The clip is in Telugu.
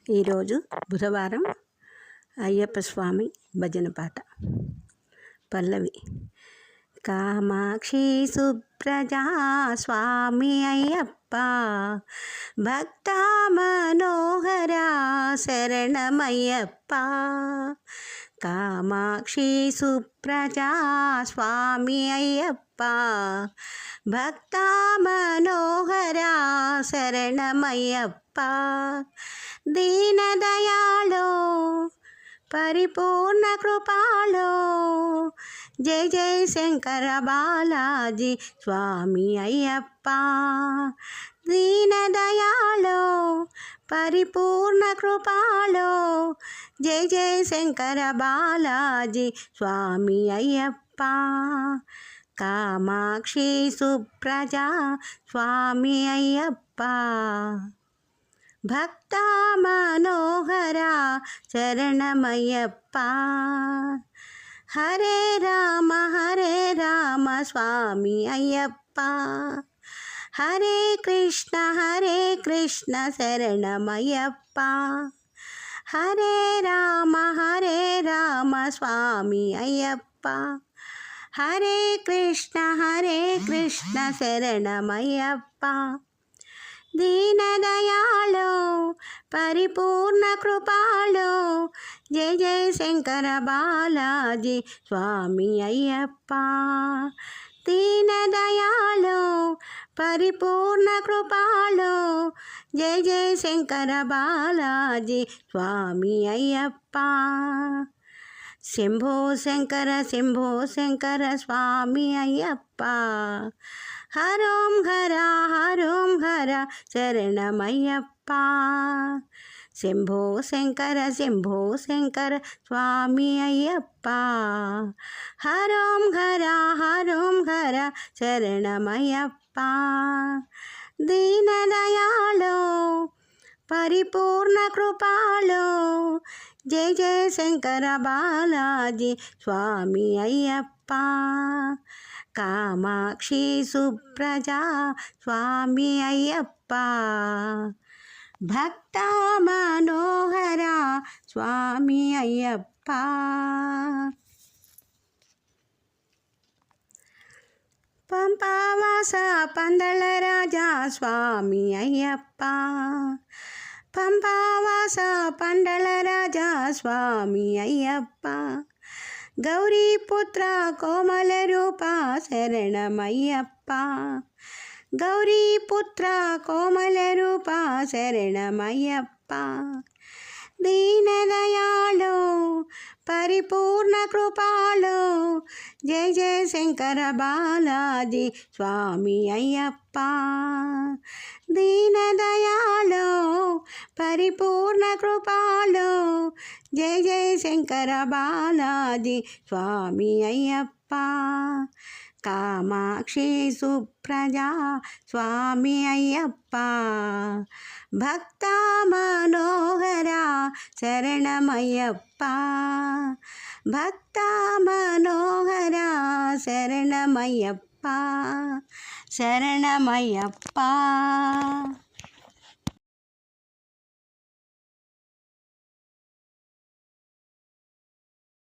ఈరోజు బుధవారం అయ్యప్ప స్వామి భజన పాట. పల్లవి. కామాక్షి సుప్రజా స్వామి అయ్యప్ప, భక్త మనోహరా శరణమయ్యప్ప. కామాక్షి సుప్రజా స్వామి అయ్యప్ప, భక్త మనోహరా శరణమయ్యప్ప. దీనదయాళో పరిపూర్ణ కృపాలో, జై జై శంకర బాలాజీ స్వామి అయ్యప్ప. దీనదయాళో పరిపూర్ణ కృపాలో, జై జై శంకర బాలాజీ స్వామి అయ్యప్ప. కామాక్షి సుప్రజా స్వామి అయ్యప్ప, భక్త మనోహరా శరణమయ్యప్ప. హరే రామ స్వామి అయ్యప్ప, హరే కృష్ణ శరణమయ్యప్ప. హరే రామ స్వామి అయ్యప్ప, హరే కృష్ణ శరణమయ్యప్ప. దీనదయాళో పరిపూర్ణ కృపాలో, జై జై శంకర బాలాజీ స్వామి అయ్యప్ప. దీనదయాళో పరిపూర్ణ కృపాలో, జై జై శంకర బాలాజీ స్వామి అయ్యప్ప. శంభో శంకర స్వామి అయ్యప్ప. హరోం హర శరణమయ్యప్ప. శంభో శంకర స్వామి అయ్యప్ప. హరోం హర శరణమయ్యప్ప. దీనదయాళో పరిపూర్ణ కృపాలో, జై జై శంకర బాలాజీ స్వామి అయ్యప్ప. కామాక్షి సుప్రజా స్వామి అయ్యప్ప, భక్త మనోహరా స్వామి అయ్యప్ప. పంపావాస పందల రాజా స్వామి అయ్యప్ప. పంపావాస పండల రాజా స్వామి అయ్యప్ప. గౌరీపుత్ర కోమల రూప శరణమయ్యప్ప. గౌరీపుత్ర కోమల రూప శరణమయ్యప్ప. దీనదయాళో పరిపూర్ణ కృపాలో, జై జై శంకర బాలాజీ స్వామి అయ్యప్ప. దీనదయాళో పరిపూర్ణ కృపాలో, జై జై శంకర బాలాజీ స్వామి అయ్యప్ప. కామాక్షి సుప్రజా స్వామి అయ్యప్ప, భక్త మనోహరా శరణమయ్యప్ప. భక్త మనోహరా శరణమయ్యప్ప.